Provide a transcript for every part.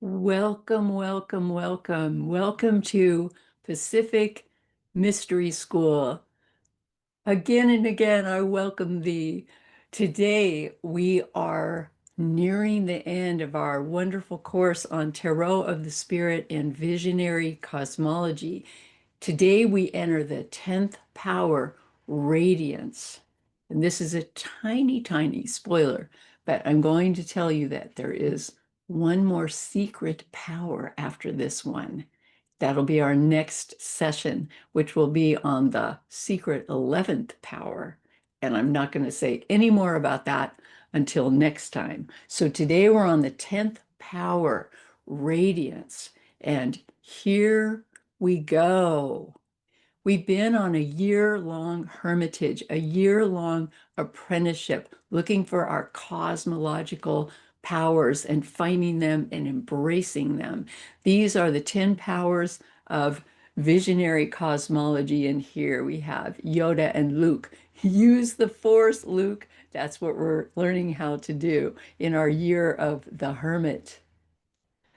Welcome, welcome, welcome. Welcome to Pacific Mystery School. Again and again, I welcome thee. Today, we are nearing the end of our wonderful course on Tarot of the Spirit and Visionary Cosmology. Today, we enter the 10th power, Radiance. And this is a tiny, tiny spoiler, but I'm going to tell you that there is one more secret power after this one. That'll be our next session, which will be on the secret 11th power. And I'm not going to say any more about that until next time. So today we're on the 10th power, Radiance. And here we go. We've been on a year-long hermitage, a year-long apprenticeship, looking for our cosmological powers and finding them and embracing them. These are the 10 powers of visionary cosmology. And here we have Yoda and Luke. Use the Force, Luke. That's what we're learning how to do in our year of the Hermit.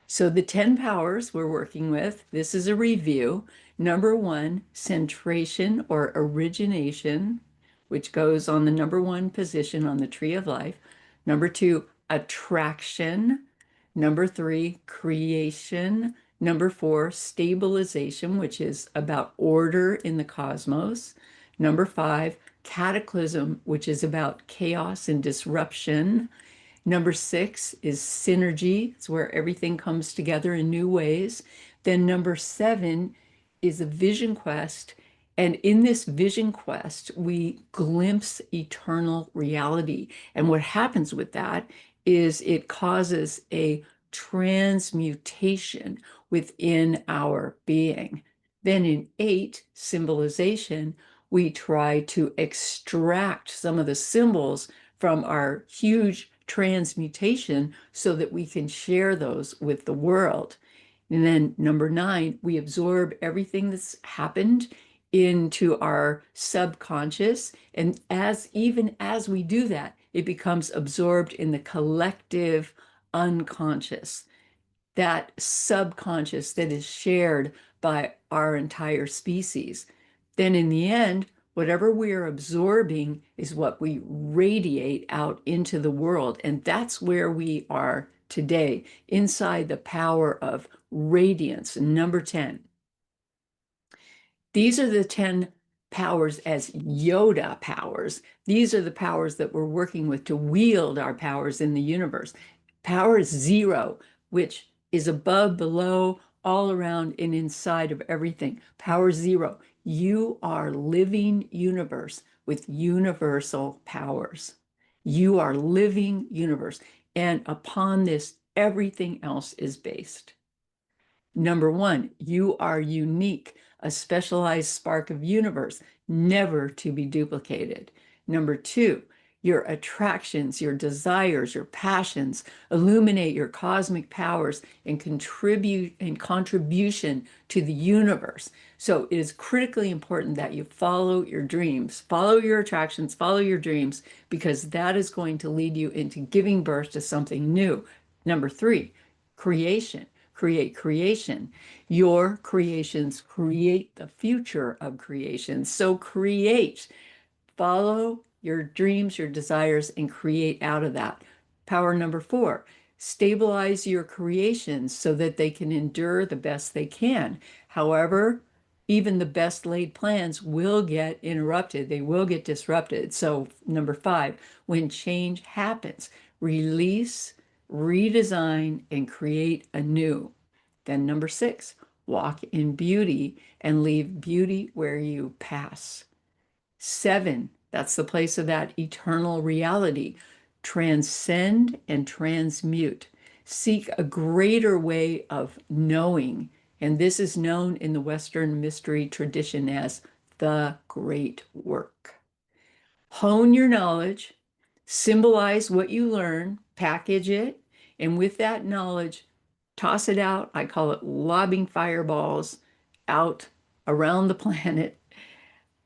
So the 10 powers we're working with, this is a review. Number one, centration or origination, which goes on the number one position on the tree of life. Number two, attraction. Number three, creation. Number four, stabilization, which is about order in the cosmos. Number five, cataclysm, which is about chaos and disruption. Number six is synergy. It's where everything comes together in new ways. Then number seven is a vision quest. And in this vision quest, we glimpse eternal reality. And what happens with that is it causes a transmutation within our being. Then in eight, symbolization, we try to extract some of the symbols from our huge transmutation so that we can share those with the world. And then number nine, we absorb everything that's happened into our subconscious. And even as we do that, it becomes absorbed in the collective unconscious, that subconscious that is shared by our entire species. Then in the end, whatever we are absorbing is what we radiate out into the world. And that's where we are today, inside the power of radiance, number 10. These are the 10 powers as Yoda powers. These are the powers that we're working with to wield our powers in the universe. Power is zero, which is above, below, all around, and inside of everything. Power zero. You are living universe with universal powers. You are living universe. And upon this, everything else is based. Number one, you are unique, a specialized spark of universe, never to be duplicated. Number two, your attractions, your desires, your passions illuminate your cosmic powers and contribute in contribution to the universe. So it is critically important that you follow your dreams, follow your attractions, follow your dreams, because that is going to lead you into giving birth to something new. Number three, creation. Create creation. Your creations create the future of creation. So create, follow your dreams, your desires, and create out of that. Power number four, stabilize your creations so that they can endure the best they can. However, even the best laid plans will get interrupted. They will get disrupted. So number five, when change happens, release, redesign, and create anew. Then number six, walk in beauty and leave beauty where you pass. Seven, that's the place of that eternal reality. Transcend and transmute. Seek a greater way of knowing. And this is known in the Western mystery tradition as the great work. Hone your knowledge, symbolize what you learn, package it, and with that knowledge, toss it out. I call it lobbing fireballs out around the planet.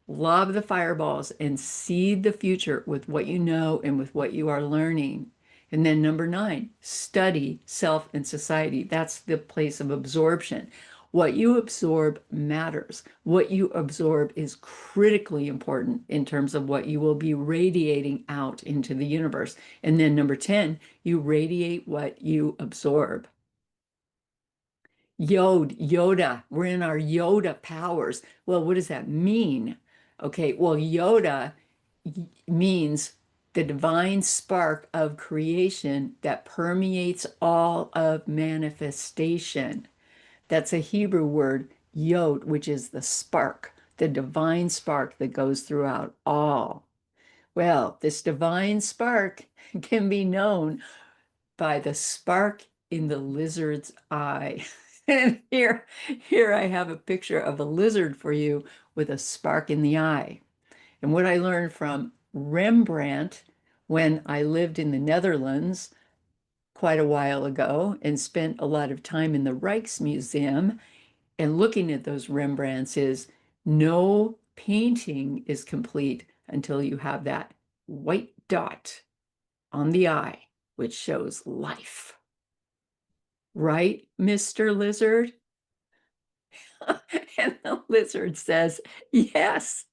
Lob the fireballs and seed the future with what you know and with what you are learning. And then number 9, study self and society. That's the place of absorption. What you absorb matters. What you absorb is critically important in terms of what you will be radiating out into the universe. And then number 10, you radiate what you absorb. Yoda, we're in our Yoda powers. Well, what does that mean? Okay, well, Yoda means the divine spark of creation that permeates all of manifestation. That's a Hebrew word, yod, which is the spark, the divine spark that goes throughout all. Well, this divine spark can be known by the spark in the lizard's eye. And here I have a picture of a lizard for you with a spark in the eye. And what I learned from Rembrandt when I lived in the Netherlands quite a while ago and spent a lot of time in the Rijksmuseum and looking at those Rembrandts is no painting is complete until you have that white dot on the eye, which shows life. Right, Mr. Lizard? And the lizard says, yes.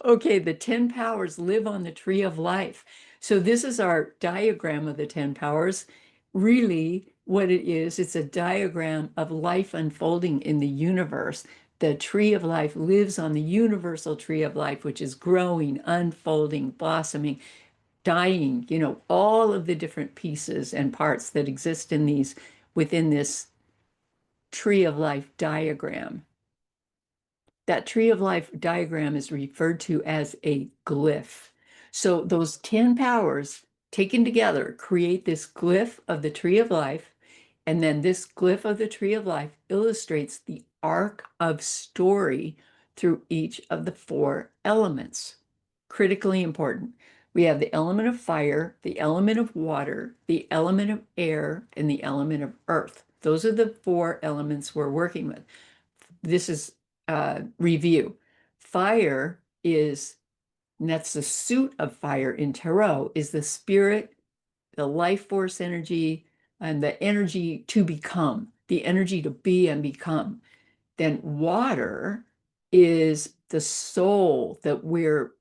Okay, the 10 powers live on the tree of life. So this is our diagram of the 10 powers. Really, what it is, it's a diagram of life unfolding in the universe. The tree of life lives on the universal tree of life, which is growing, unfolding, blossoming, dying, all of the different pieces and parts that exist in these within this tree of life diagram. That tree of life diagram is referred to as a glyph. So those 10 powers taken together create this glyph of the tree of life. And then this glyph of the tree of life illustrates the arc of story through each of the 4 elements. Critically important. We have the element of fire, the element of water, the element of air, and the element of earth. Those are the 4 elements we're working with. This is review. Fire is, and that's the suit of fire in tarot, is the spirit, the life force energy, and the energy to become, the energy to be and become. Then water is the soul that we're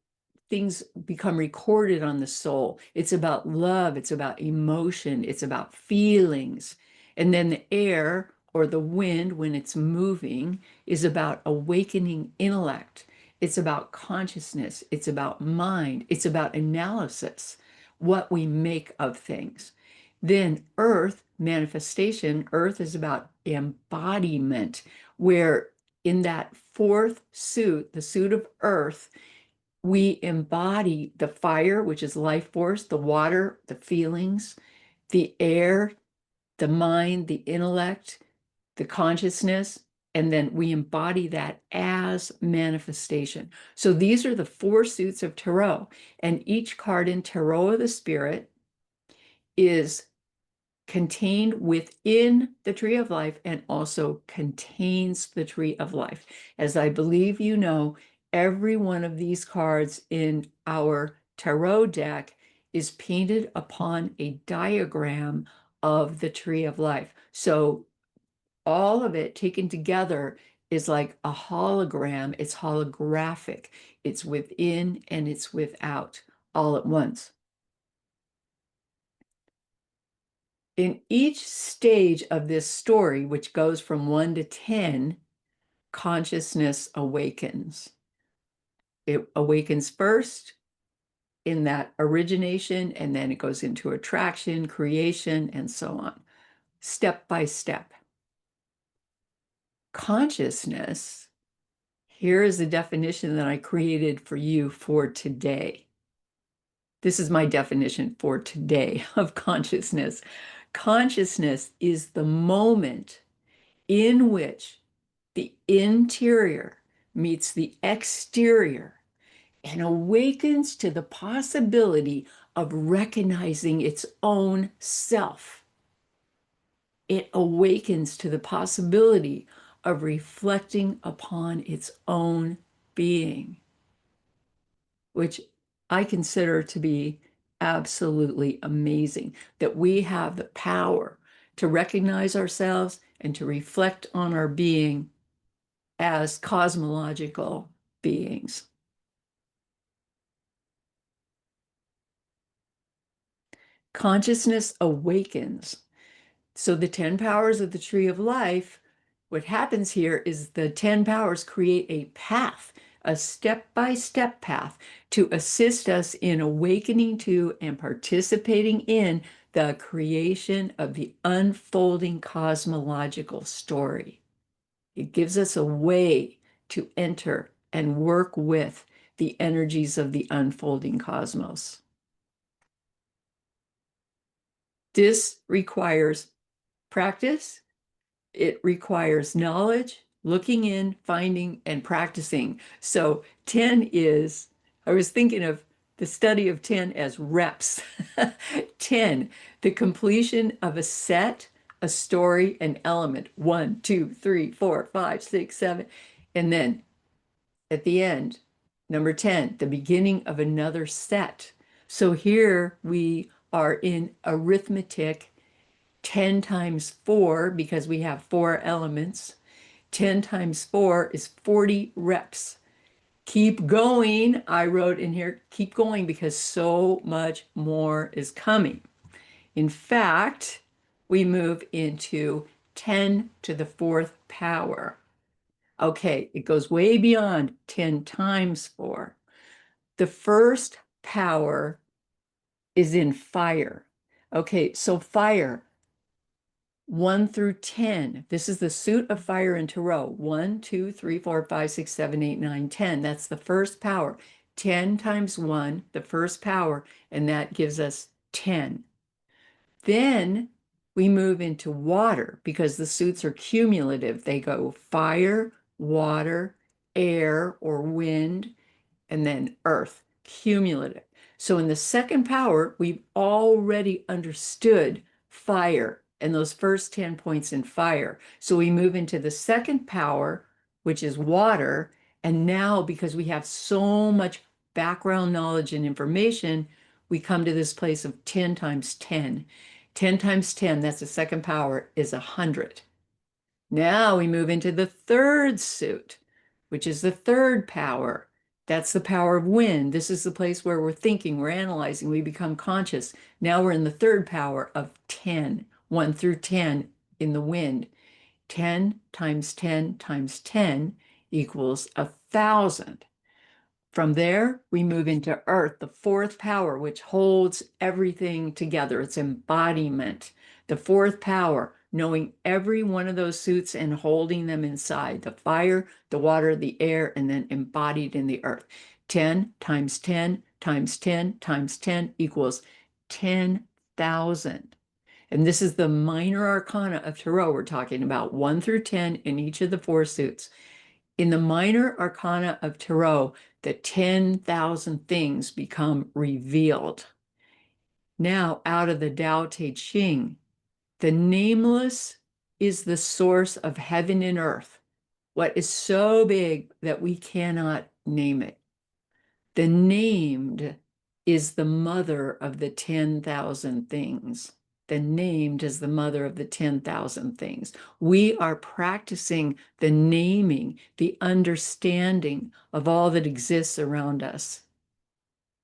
things become recorded on the soul. It's about love, it's about emotion, it's about feelings. And then the air or the wind, when it's moving, is about awakening intellect. It's about consciousness, it's about mind, it's about analysis, what we make of things. Then earth, manifestation, earth is about embodiment, where in that 4th suit, the suit of earth, we embody the fire, which is life force, the water, the feelings, the air, the mind, the intellect, the consciousness, and then we embody that as manifestation. So these are the 4 suits of tarot, and each card in Tarot of the Spirit is contained within the tree of life and also contains the tree of life. As I believe you know, every one of these cards in our tarot deck is painted upon a diagram of the tree of life. So all of it taken together is like a hologram. It's holographic. It's within and it's without all at once. In each stage of this story, which goes from 1 to 10, consciousness awakens. It awakens first in that origination, and then it goes into attraction, creation, and so on, step by step. Consciousness, here is the definition that I created for you for today. This is my definition for today of consciousness. Consciousness is the moment in which the interior meets the exterior and awakens to the possibility of recognizing its own self. It awakens to the possibility of reflecting upon its own being, which I consider to be absolutely amazing that we have the power to recognize ourselves and to reflect on our being as cosmological beings. Consciousness awakens. So the 10 powers of the tree of life, what happens here is the 10 powers create a path, a step-by-step path to assist us in awakening to and participating in the creation of the unfolding cosmological story. It gives us a way to enter and work with the energies of the unfolding cosmos. This requires practice. It requires knowledge, looking in, finding, and practicing. So 10 is, I was thinking of the study of 10 as reps. 10, the completion of a set, a story, an element. 1, 2, 3, 4, 5, 6, 7. And then at the end, number 10, the beginning of another set. So here we are in arithmetic 10 times 4 because we have 4 elements. 10 times 4 is 40 reps. Keep going. I wrote in here, keep going because so much more is coming. In fact, we move into 10 to the 4th power. Okay, it goes way beyond 10 times 4. The first power is in fire. Okay, so fire, 1 through 10. This is the suit of fire in Tarot. 1, 2, 3, 4, 5, 6, 7, 8, 9, 10. That's the first power. 10 times 1, the first power, and that gives us 10. Then we move into water because the suits are cumulative. They go fire, water, air or wind, and then earth, cumulative. So in the second power, we've already understood fire and those first 10 points in fire. So we move into the second power, which is water. And now, because we have so much background knowledge and information, we come to this place of 10 times 10. 10 times 10, that's the second power, is 100. Now we move into the third suit, which is the third power. That's the power of wind. This is the place where we're thinking, we're analyzing, we become conscious. Now we're in the third power of 10, 1 through 10 in the wind. 10 times 10 times 10 equals 1,000. From there, we move into earth, the fourth power, which holds everything together. It's embodiment. The fourth power, knowing every one of those suits and holding them inside the fire, the water, the air, and then embodied in the earth. 10 times 10 times 10 times 10 equals 10,000. And this is the minor arcana of Tarot we're talking about, 1 through 10 in each of the 4 suits. In the minor arcana of Tarot, the 10,000 things become revealed. Now, out of the Tao Te Ching, the nameless is the source of heaven and earth, what is so big that we cannot name it. The named is the mother of the 10,000 things. The named is the mother of the 10,000 things. We are practicing the naming, the understanding of all that exists around us.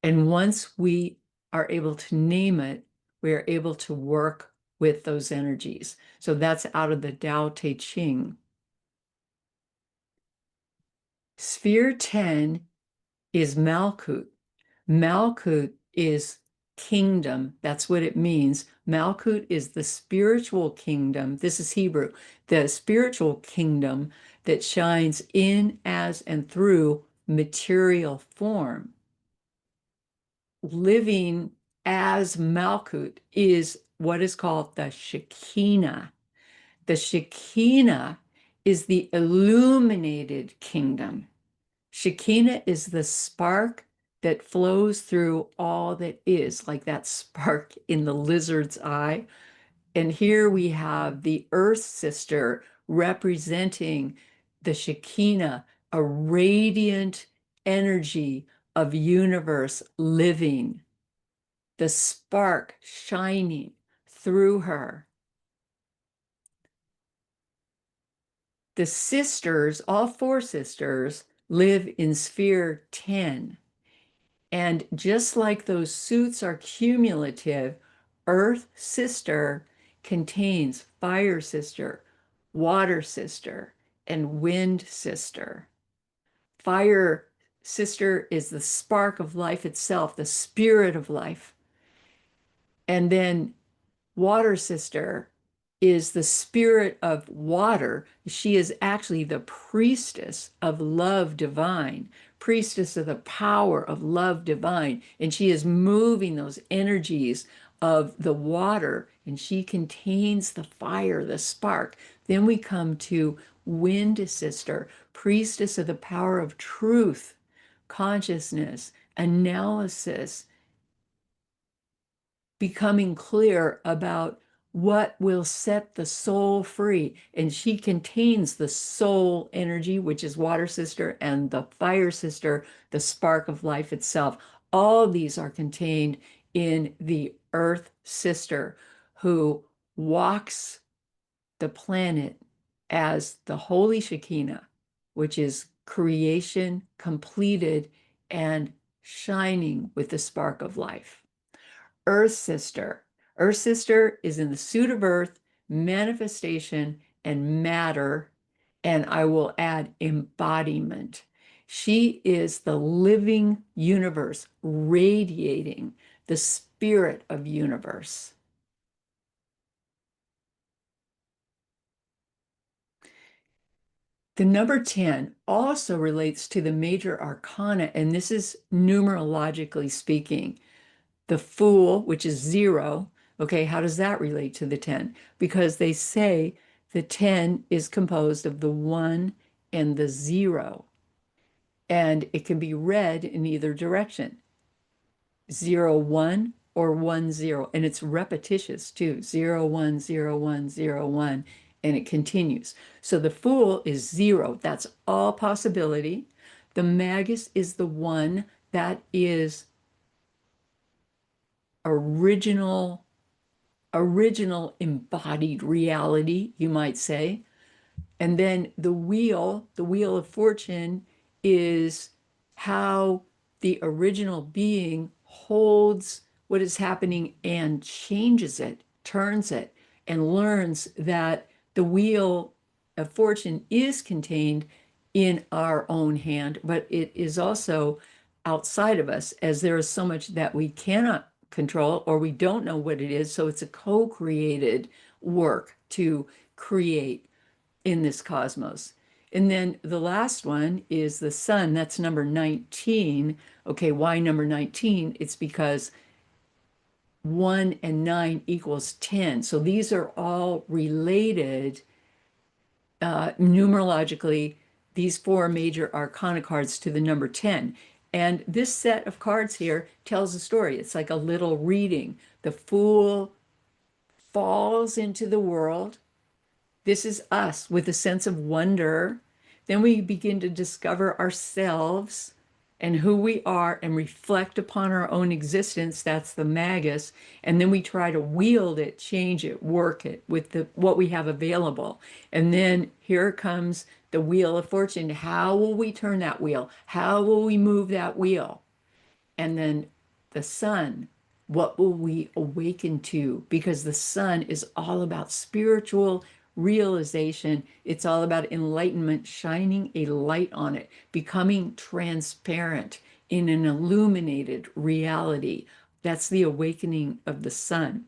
And once we are able to name it, we are able to work with those energies. So that's out of the Tao Te Ching. Sphere 10 is Malkut. Malkut is kingdom. That's what it means. Malkut is the spiritual kingdom. This is Hebrew, the spiritual kingdom that shines in, as, and through material form. Living as Malkut is what is called the Shekinah. The Shekinah is the illuminated kingdom. Shekinah is the spark that flows through all that is, like that spark in the lizard's eye. And here we have the earth sister representing the Shekinah, a radiant energy of universe living. the spark shining through her. The sisters, all four sisters, live in sphere 10. And just like those suits are cumulative, Earth sister contains fire sister, water sister, and wind sister. Fire sister is the spark of life itself, the spirit of life. And then water sister is the spirit of water. She is actually the priestess of love divine, priestess of the power of love divine. And she is moving those energies of the water, and she contains the fire, the spark. Then we come to wind sister, priestess of the power of truth, consciousness, analysis, becoming clear about what will set the soul free. And she contains the soul energy, which is water sister, and the fire sister, the spark of life itself. All these are contained in the earth sister, who walks the planet as the holy Shekinah, which is creation completed and shining with the spark of life. Earth sister. Earth sister is in the suit of earth, manifestation, and matter. And I will add embodiment. She is the living universe, radiating the spirit of universe. The number 10 also relates to the major arcana, and this is numerologically speaking. The Fool, which is 0. Okay, how does that relate to the 10? Because they say the 10 is composed of the 1 and the 0, and it can be read in either direction, 0, 1 or 1, 0. And it's repetitious too, 0, 1, 0, 1, 0, 1, and it continues. So the Fool is 0. That's all possibility. The Magus is the 1. That is original embodied reality, you might say. And then the wheel of fortune, is how the original being holds what is happening and changes it, turns it, and learns that the wheel of fortune is contained in our own hand, but it is also outside of us, as there is so much that we cannot control or we don't know what it is. So it's a co-created work to create in this cosmos. And then the last one is the sun. That's number 19. Okay, why number 19? It's because 1 and 9 equals 10. So these are all related numerologically, these four major arcana cards, to the number 10. And this set of cards here tells a story. It's like a little reading. The Fool falls into the world. This is us with a sense of wonder. Then we begin to discover ourselves and who we are and reflect upon our own existence. That's the Magus. And then we try to wield it, change it, work it with what we have available. And then here comes the Wheel of Fortune. How will we turn that wheel? How will we move that wheel? And then the sun, what will we awaken to? Because the sun is all about spiritual realization. It's all about enlightenment, shining a light on it, becoming transparent in an illuminated reality. That's the awakening of the sun.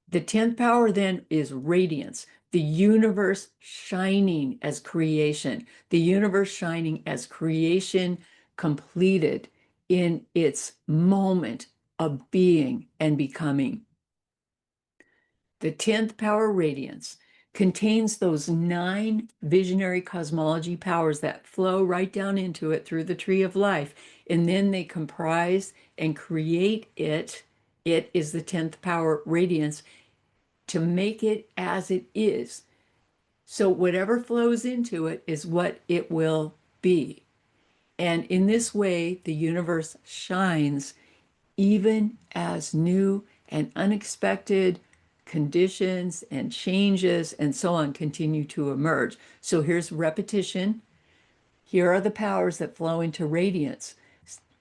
The 10th power then is radiance, the universe shining as creation, the universe shining as creation completed in its moment of being and becoming. The 10th power, radiance, contains those 9 visionary cosmology powers that flow right down into it through the tree of life. And then they comprise and create it. It is the 10th power, radiance, to make it as it is. So whatever flows into it is what it will be. And in this way, the universe shines even as new and unexpected conditions and changes and so on continue to emerge. So here's repetition. Here are the powers that flow into radiance.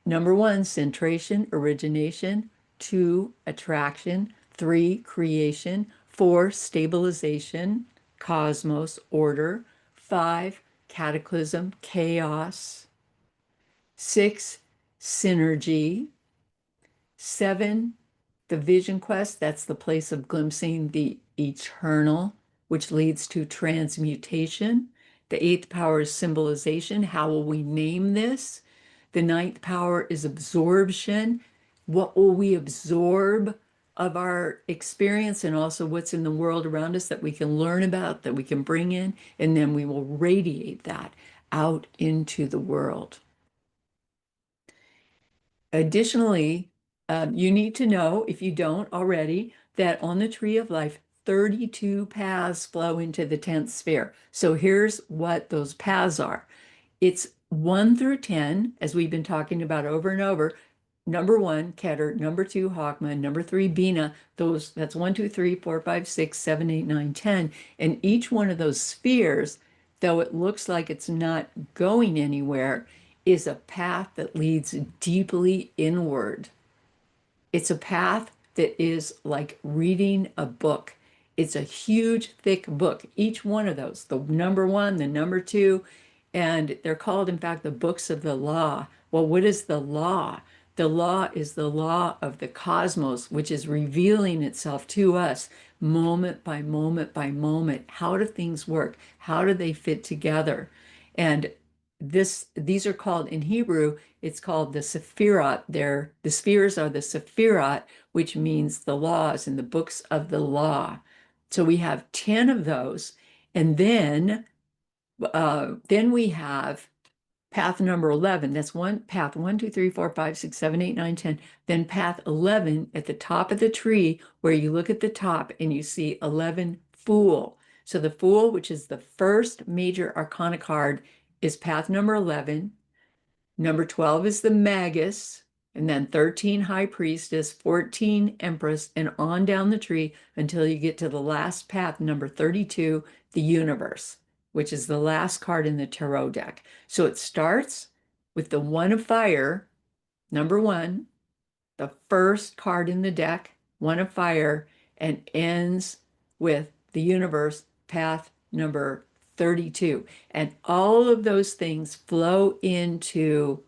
Number one, centration, origination. Two, attraction. Three, creation. Four, stabilization, cosmos, order. Five, cataclysm, chaos. Six, synergy. Seven, the vision quest, that's the place of glimpsing the eternal, which leads to transmutation. The eighth power is symbolization. How will we name this? The ninth power is absorption. What will we absorb of our experience and also what's in the world around us that we can learn about, that we can bring in, and then we will radiate that out into the world. Additionally, you need to know, if you don't already, that on the Tree of Life, 32 paths flow into the 10th sphere. So here's what those paths are. It's 1 through 10, as we've been talking about over and over. Number 1, Keter. Number 2, Hawkman. Number 3, Bina. That's 1, 2, 3, 4, 5, 6, 7, 8, 9, 10. And each one of those spheres, though it looks like it's not going anywhere, is a path that leads deeply inward. It's a path that is like reading a book. It's a huge, thick book. Each one of those, the number 1, the number 2, and they're called, in fact, the books of the law. Well, what is the law? The law is the law of the cosmos, which is revealing itself to us moment by moment by moment. How do things work? How do they fit together? And these are called, in Hebrew, it's called the Sephirot. The spheres are the Sephirot, which means the laws and the books of the law. So we have 10 of those. And then we have path number 11. That's one path, 1, 2, 3, 4, 5, 6, 7, 8, 9, 10. Then path 11 at the top of the tree, where you look at the top and you see 11, Fool. So the Fool, which is the first major arcana card, is path number 11. Number 12 is the Magus, and then 13, High Priestess, 14, Empress, and on down the tree until you get to the last path, number 32, the Universe, which is the last card in the tarot deck. So it starts with the One of Fire, number 1, the first card in the deck, One of Fire, and ends with the Universe, path number 32. And all of those things flow into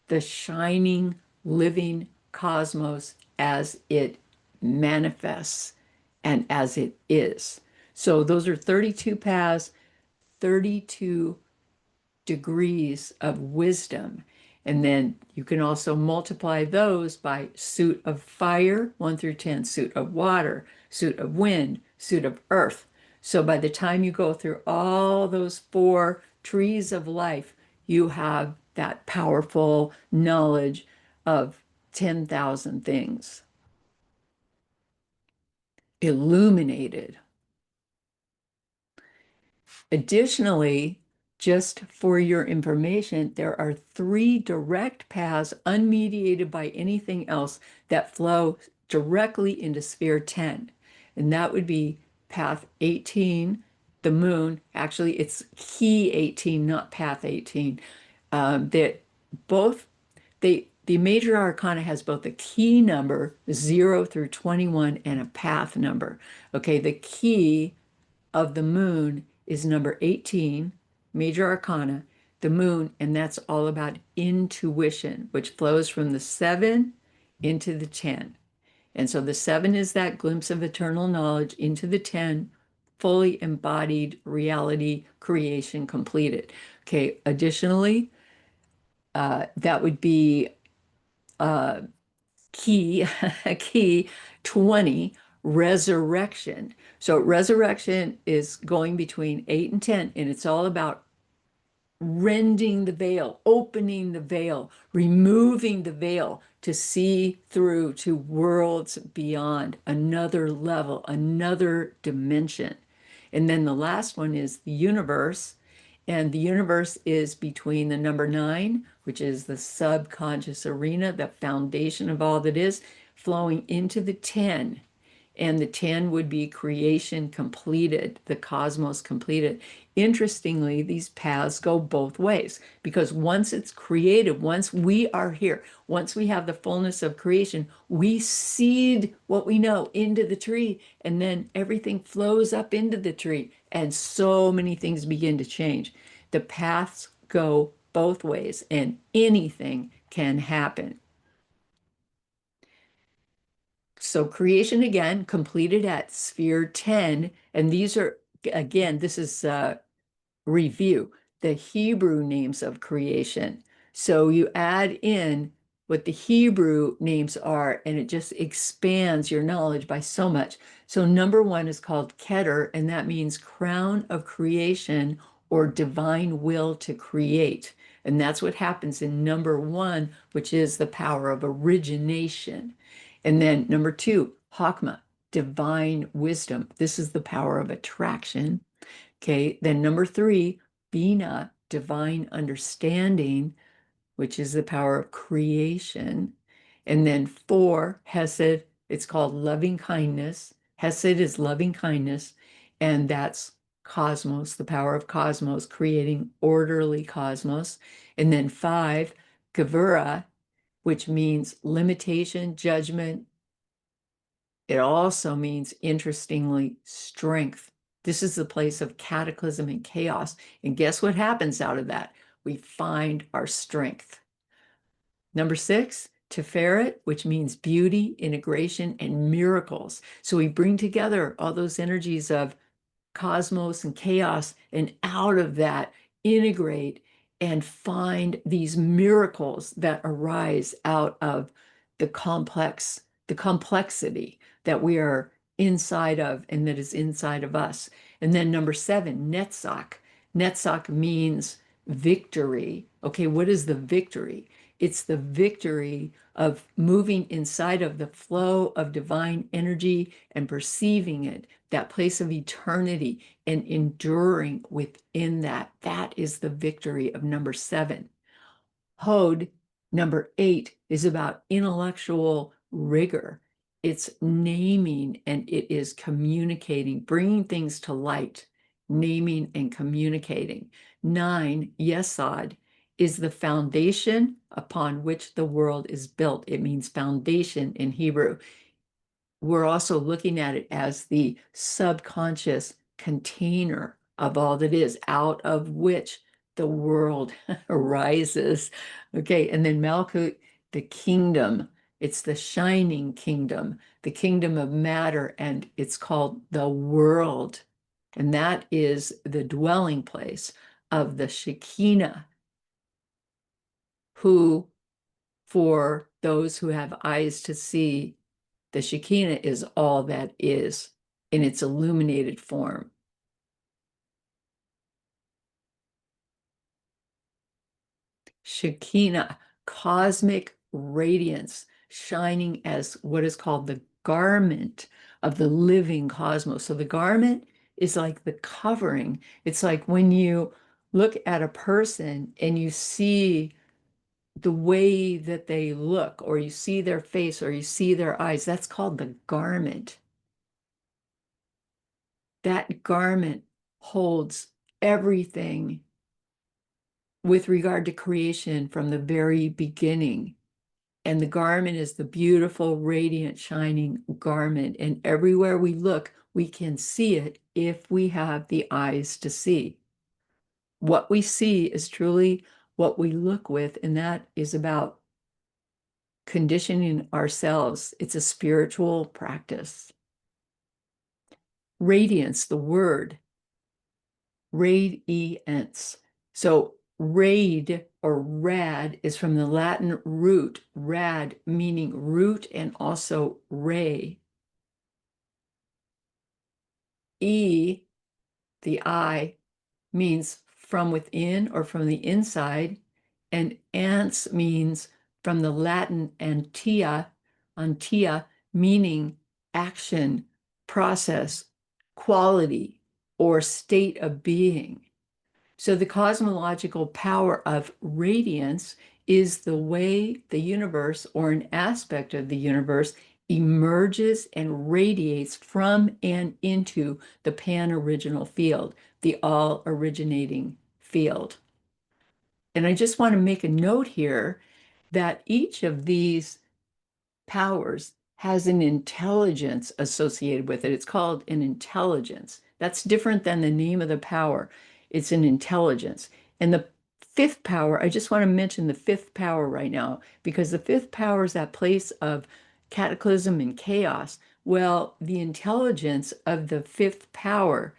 the shining, living cosmos as it manifests and as it is. So those are 32 paths, 32 degrees of wisdom. And then you can also multiply those by suit of fire, 1 through 10, suit of water, suit of wind, suit of earth. So by the time you go through all those 4 trees of life, you have that powerful knowledge of 10,000 things illuminated. Additionally, just for your information, there are 3 direct paths unmediated by anything else that flow directly into sphere 10. And that would be path 18, the moon. Actually, it's key 18, not path 18. That both the major arcana has both a key number, 0 through 21, and a path number. Okay, the key of the moon is number 18, major arcana, the moon, and that's all about intuition, which flows from the 7 into the 10. And so the 7 is that glimpse of eternal knowledge, into the 10, fully embodied reality creation completed. Okay, additionally, that would be key key 20, resurrection. So resurrection is going between 8 and 10, and it's all about rending the veil, opening the veil, removing the veil to see through to worlds beyond, another level, another dimension. And then the last one is the universe, And the universe is between the number 9, which is the subconscious arena, the foundation of all that is, flowing into the 10. And the 10 would be creation completed, the cosmos completed. Interestingly, these paths go both ways because once it's created, once we are here, once we have the fullness of creation, we seed what we know into the tree, and then everything flows up into the tree, and so many things begin to change. The paths go both ways, and anything can happen. So creation again completed at sphere 10, and these are, again, this is review, the Hebrew names of creation. So you add in what the Hebrew names are, and it just expands your knowledge by so much. So number 1 is called Keter, and that means crown of creation or divine will to create. And that's what happens in number 1, which is the power of origination. And then number 2, Hakma, divine wisdom. This is the power of attraction. Okay, then number 3, Bina, divine understanding, which is the power of creation. And then 4, Hesed, it's called loving kindness. Hesed is loving kindness, and that's cosmos, the power of cosmos, creating orderly cosmos. And then 5, Gevura, which means limitation, judgment. It also means, interestingly, strength. This is the place of cataclysm and chaos. And guess what happens out of that? We find our strength. Number 6, Tiferet, which means beauty, integration, and miracles. So we bring together all those energies of cosmos and chaos, and out of that integrate and find these miracles that arise out of the complexity that we are inside of and that is inside of us. And then number 7, Netzach. Netzach means victory. Okay, what is the victory? It's the victory of moving inside of the flow of divine energy and perceiving it, that place of eternity, and enduring within that. That is the victory of number 7. Hod, number 8, is about intellectual rigor. It's naming and it is communicating, bringing things to light, naming and communicating. 9, Yesod, is the foundation upon which the world is built. It means foundation in Hebrew. We're also looking at it as the subconscious container of all that is, out of which the world arises. Okay, and then Malkut, the kingdom. It's the shining kingdom, the kingdom of matter, and it's called the world. And that is the dwelling place of the Shekinah, who, for those who have eyes to see, the Shekinah is all that is in its illuminated form. Shekinah, cosmic radiance, shining as what is called the garment of the living cosmos. So the garment is like the covering. It's like when you look at a person and you see the way that they look, or you see their face, or you see their eyes, that's called the garment. That garment holds everything with regard to creation from the very beginning. And the garment is the beautiful, radiant, shining garment. And everywhere we look, we can see it if we have the eyes to see. What we see is truly what we look with, and that is about conditioning ourselves. It's a spiritual practice. Radiance, the word, radiance. So rad or rad is from the Latin root, rad meaning root and also ray. E, the I, means from within or from the inside, and ants means from the Latin antia, meaning action, process, quality, or state of being. So the cosmological power of radiance is the way the universe or an aspect of the universe emerges and radiates from and into the pan-original field, the all-originating field. And I just want to make a note here that each of these powers has an intelligence associated with it. It's called an intelligence. That's different than the name of the power. It's an intelligence. And the fifth power, I just want to mention the fifth power right now, because the fifth power is that place of cataclysm and chaos. Well, the intelligence of the fifth power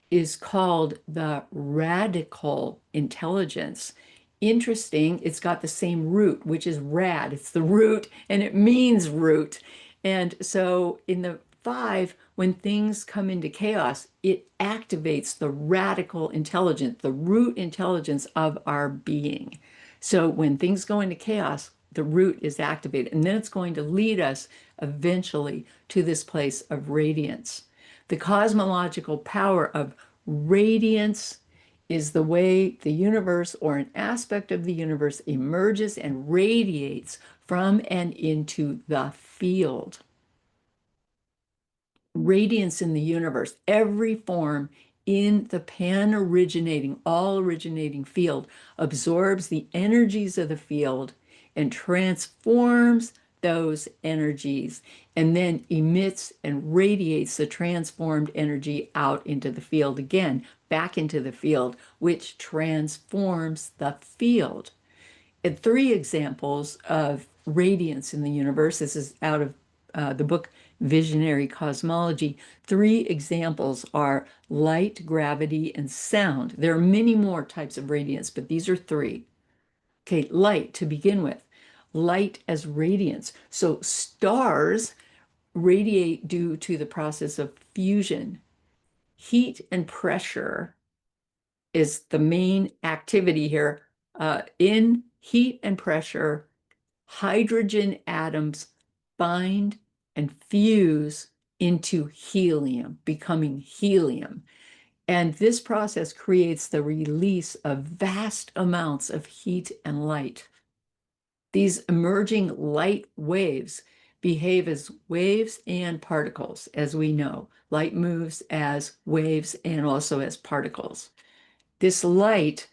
is called the radical intelligence. Interesting, it's got the same root, which is rad. It's the root and it means root. And so in the five, when things come into chaos, it activates the radical intelligence, the root intelligence of our being. So when things go into chaos, the root is activated, and then it's going to lead us eventually to this place of radiance. The cosmological power of radiance is the way the universe or an aspect of the universe emerges and radiates from and into the field. Radiance in the universe, every form in the pan-originating, all-originating field absorbs the energies of the field and transforms those energies and then emits and radiates the transformed energy out into the field again, back into the field, which transforms the field. And three examples of radiance in the universe. This is out of the book Visionary Cosmology. Three examples are light, gravity, and sound. There are many more types of radiance, but these are three. Okay, light to begin with. Light as radiance. So stars radiate due to the process of fusion. Heat and pressure is the main activity here. In heat and pressure, hydrogen atoms bind and fuse into helium, becoming helium. And this process creates the release of vast amounts of heat and light. These emerging light waves behave as waves and particles, as we know. Light moves as waves and also as particles. This light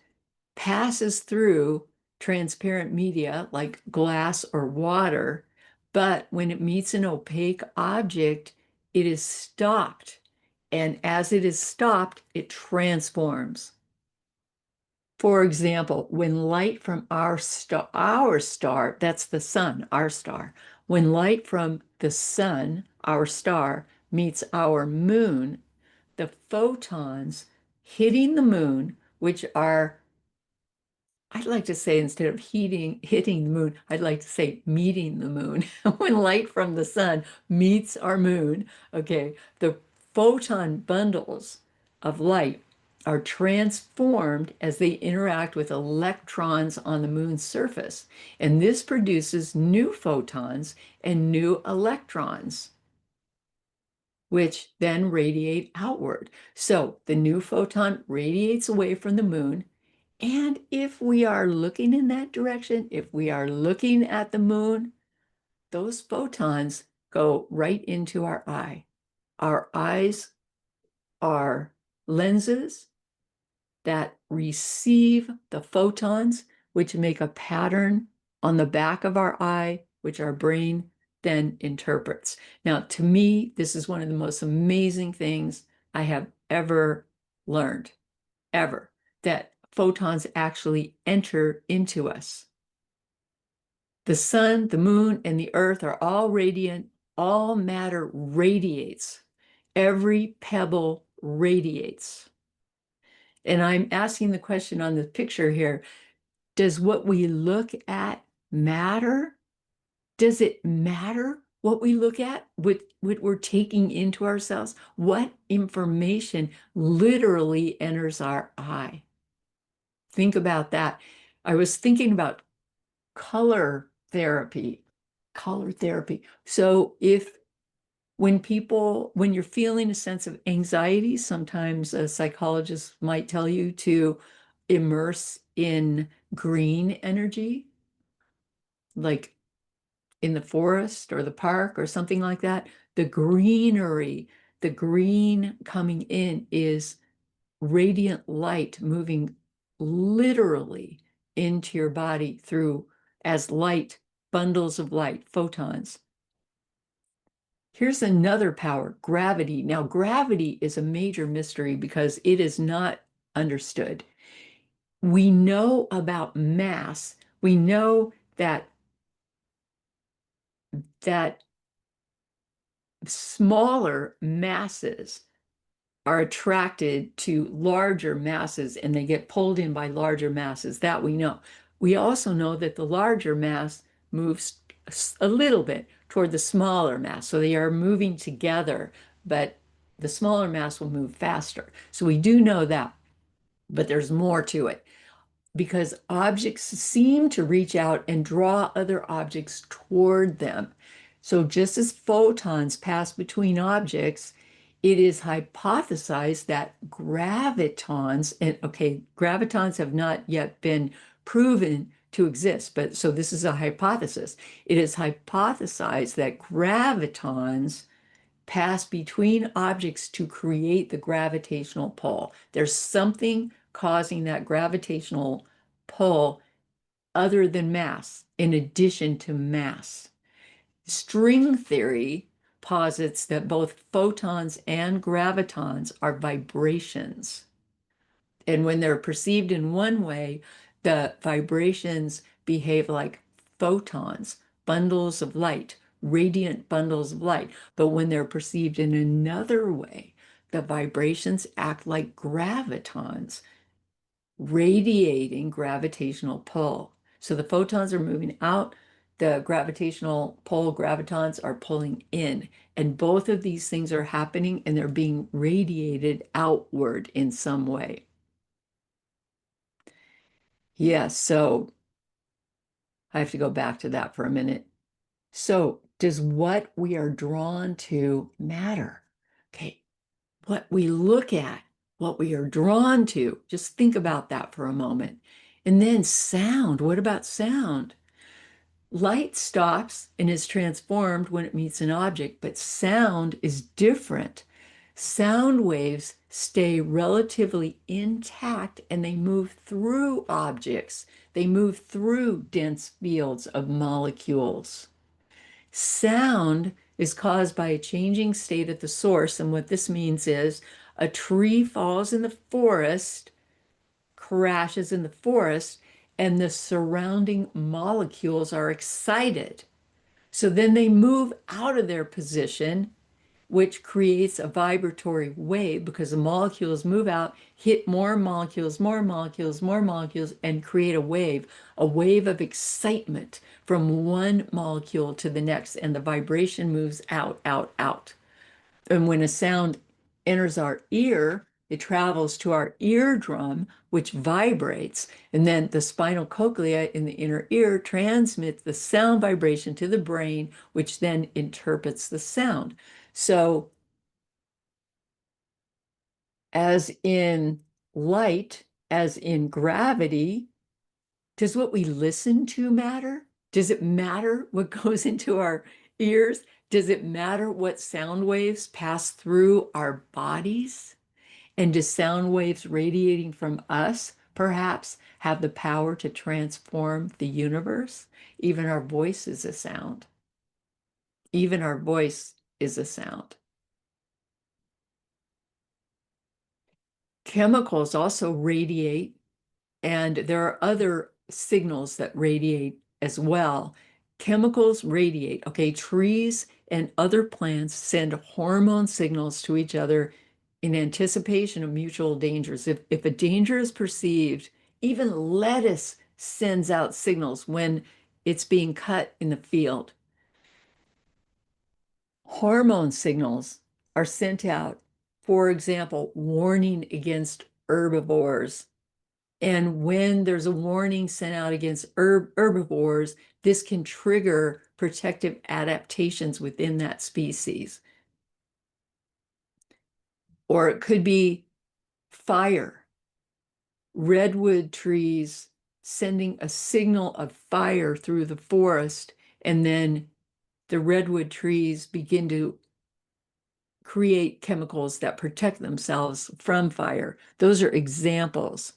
passes through transparent media like glass or water, but when it meets an opaque object, it is stopped. And as it is stopped, it transforms. For example, when light from our star, that's the sun, our star, when light from the sun, our star, meets our moon, the photons hitting the moon, which are, I'd like to say, instead of hitting the moon, I'd like to say meeting the moon. When light from the sun meets our moon, okay, the photon bundles of light are transformed as they interact with electrons on the moon's surface. And this produces new photons and new electrons, which then radiate outward. So the new photon radiates away from the moon. And if we are looking in that direction, if we are looking at the moon, those photons go right into our eye. Our eyes are lenses that receive the photons, which make a pattern on the back of our eye, which our brain then interprets. Now, to me, this is one of the most amazing things I have ever learned, ever, that photons actually enter into us. The sun, the moon, and the earth are all radiant. All matter radiates. Every pebble radiates. And I'm asking the question on the picture here, does what we look at matter? Does it matter what we look at, what we're taking into ourselves? What information literally enters our eye? Think about that. I was thinking about color therapy. Color therapy. So when you're feeling a sense of anxiety, sometimes a psychologist might tell you to immerse in green energy, like in the forest or the park or something like that, the greenery, the green coming in is radiant light moving literally into your body through as light, bundles of light, photons. Here's another power, gravity. Now, gravity is a major mystery because it is not understood. We know about mass. We know that smaller masses are attracted to larger masses and they get pulled in by larger masses. That we know. We also know that the larger mass moves a little bit toward the smaller mass. So they are moving together, but the smaller mass will move faster. So we do know that, but there's more to it because objects seem to reach out and draw other objects toward them. So just as photons pass between objects, it is hypothesized that gravitons, and okay, gravitons have not yet been proven to exist, but so this is a hypothesis. It is hypothesized that gravitons pass between objects to create the gravitational pull. There's something causing that gravitational pull other than mass, in addition to mass. String theory posits that both photons and gravitons are vibrations. And when they're perceived in one way, the vibrations behave like photons, bundles of light, radiant bundles of light. But when they're perceived in another way, the vibrations act like gravitons, radiating gravitational pull. So the photons are moving out, the gravitational pull gravitons are pulling in. And both of these things are happening and they're being radiated outward in some way. Yes, so I have to go back to that for a minute. So, does what we are drawn to matter? Okay, what we look at, what we are drawn to, just think about that for a moment. And then sound, what about sound? Light stops and is transformed when it meets an object, but sound is different. Sound waves stay relatively intact and they move through objects. They move through dense fields of molecules. Sound is caused by a changing state at the source. And what this means is a tree falls in the forest, crashes in the forest, and the surrounding molecules are excited. So then they move out of their position, which creates a vibratory wave because the molecules move out, hit more molecules, more molecules, more molecules, and create a wave of excitement from one molecule to the next. And the vibration moves out, out, out. And when a sound enters our ear, it travels to our eardrum, which vibrates. And then the spinal cochlea in the inner ear transmits the sound vibration to the brain, which then interprets the sound. So, as in light, as in gravity, does what we listen to matter? Does it matter what goes into our ears? Does it matter what sound waves pass through our bodies? And do sound waves radiating from us perhaps have the power to transform the universe? Even our voice is a sound. Even our voice is a sound. Chemicals also radiate, and there are other signals that radiate as well. Chemicals radiate. Okay, trees and other plants send hormone signals to each other in anticipation of mutual dangers. If a danger is perceived, even lettuce sends out signals when it's being cut in the field. Hormone signals are sent out, for example, warning against herbivores. And when there's a warning sent out against herbivores, this can trigger protective adaptations within that species. Or it could be fire. redwood trees sending a signal of fire through the forest, and then the redwood trees begin to create chemicals that protect themselves from fire. Those are examples.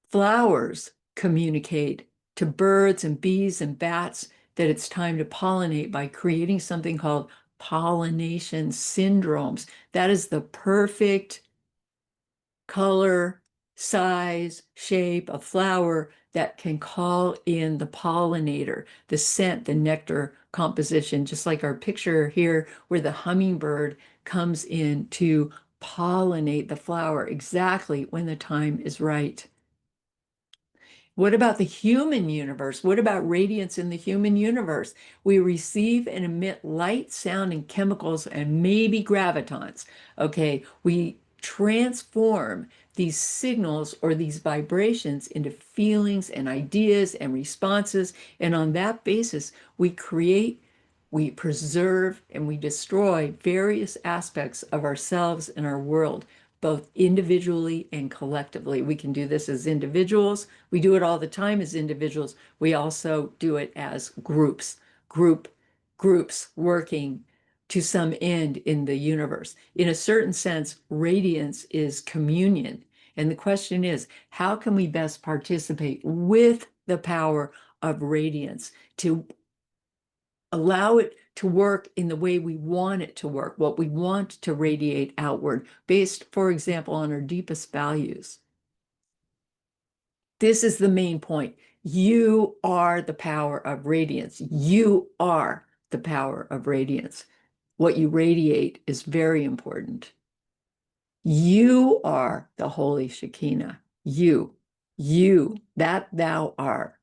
Flowers communicate to birds and bees and bats that it's time to pollinate by creating something called pollination syndromes. That is the perfect color, size, shape of flower that can call in the pollinator, the scent, the nectar composition, just like our picture here where the hummingbird comes in to pollinate the flower exactly when the time is right. What about the human universe? What about radiance in the human universe? We receive and emit light, sound, and chemicals, and maybe gravitons. Okay, we transform these signals or these vibrations into feelings and ideas and responses. And on that basis, we create, we preserve, and we destroy various aspects of ourselves and our world, both individually and collectively. We can do this as individuals. We do it all the time as individuals. We also do it as groups working to some end in the universe. In a certain sense, radiance is communion. And the question is, how can we best participate with the power of radiance to allow it to work in the way we want it to work, what we want to radiate outward, based, for example, on our deepest values? This is the main point. You are the power of radiance. You are the power of radiance. What you radiate is very important. You are the holy Shekinah. You, that thou art.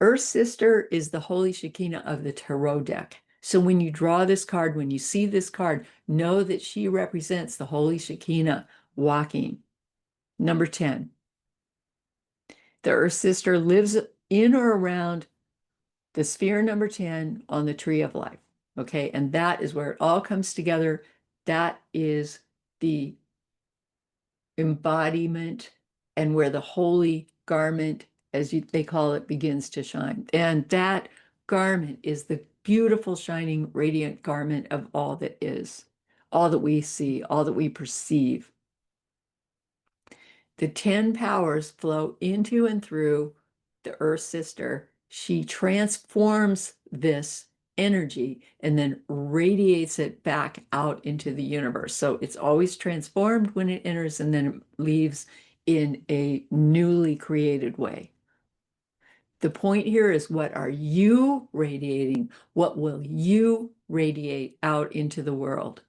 Earth Sister is the holy Shekinah of the tarot deck. So when you draw this card, when you see this card, know that she represents the holy Shekinah walking. Number 10. The Earth Sister lives in or around the sphere number 10 on the tree of life. Okay, and that is where it all comes together. That is the embodiment and where the holy garment, as they call it, begins to shine. And that garment is the beautiful, shining, radiant garment of all that is, all that we see, all that we perceive. The 10 powers flow into and through the Earth Sister. She transforms this energy and then radiates it back out into the universe. So it's always transformed when it enters and then it leaves in a newly created way. The point here is, what are you radiating? What will you radiate out into the world?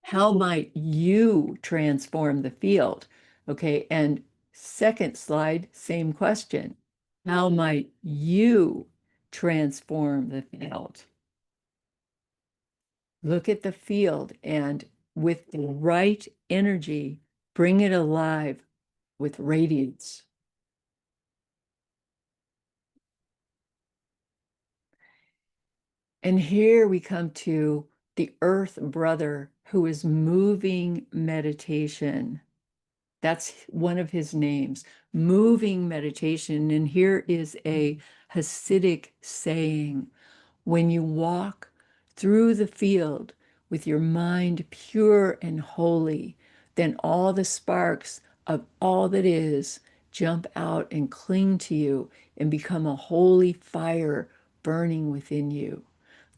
How might you transform the field? Okay, and second slide, same question. How might you transform the field? Look at the field and with the right energy, bring it alive with radiance. And here we come to the Earth Brother, who is moving meditation. That's one of his names, moving meditation. And here is a Hasidic saying: when you walk through the field with your mind pure and holy, then all the sparks of all that is jump out and cling to you and become a holy fire burning within you.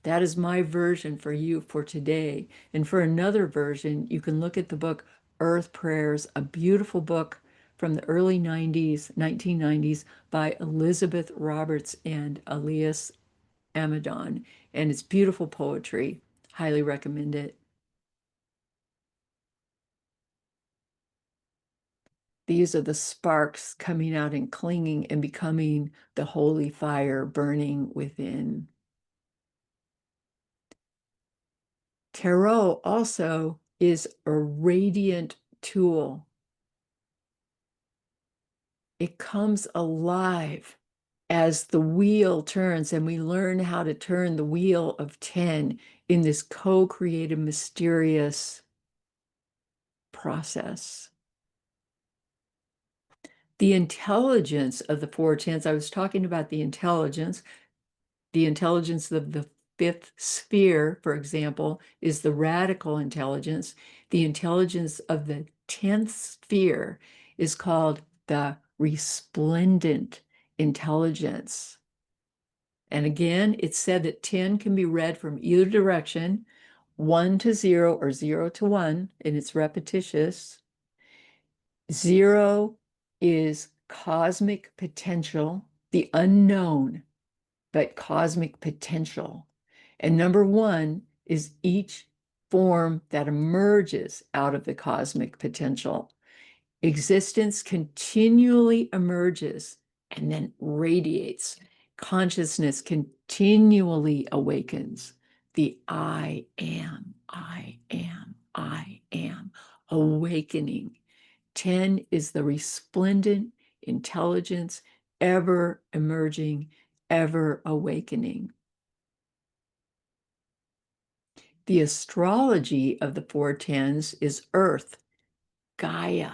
That is my version for you for today. And for another version, you can look at the book Earth Prayers, a beautiful book from the early 1990s by Elizabeth Roberts and Elias Amadon. And it's beautiful poetry. Highly recommend it. These are the sparks coming out and clinging and becoming the holy fire burning within. Tarot also is a radiant tool. It comes alive as the wheel turns, and we learn how to turn the wheel of 10 in this co-created, mysterious process. The intelligence of the four tens, I was talking about the intelligence of the fifth sphere, for example, is the radical intelligence. The intelligence of the 10th sphere is called the resplendent intelligence. And again, it's said that 10 can be read from either direction, 1 to 0 or 0 to 1, and it's repetitious. 0 is cosmic potential, the unknown, but cosmic potential. And number 1 is each form that emerges out of the cosmic potential. Existence continually emerges and then radiates. Consciousness continually awakens. The I am, awakening. 10 is the resplendent intelligence, ever emerging, ever awakening. The astrology of the four tens is Earth, Gaia,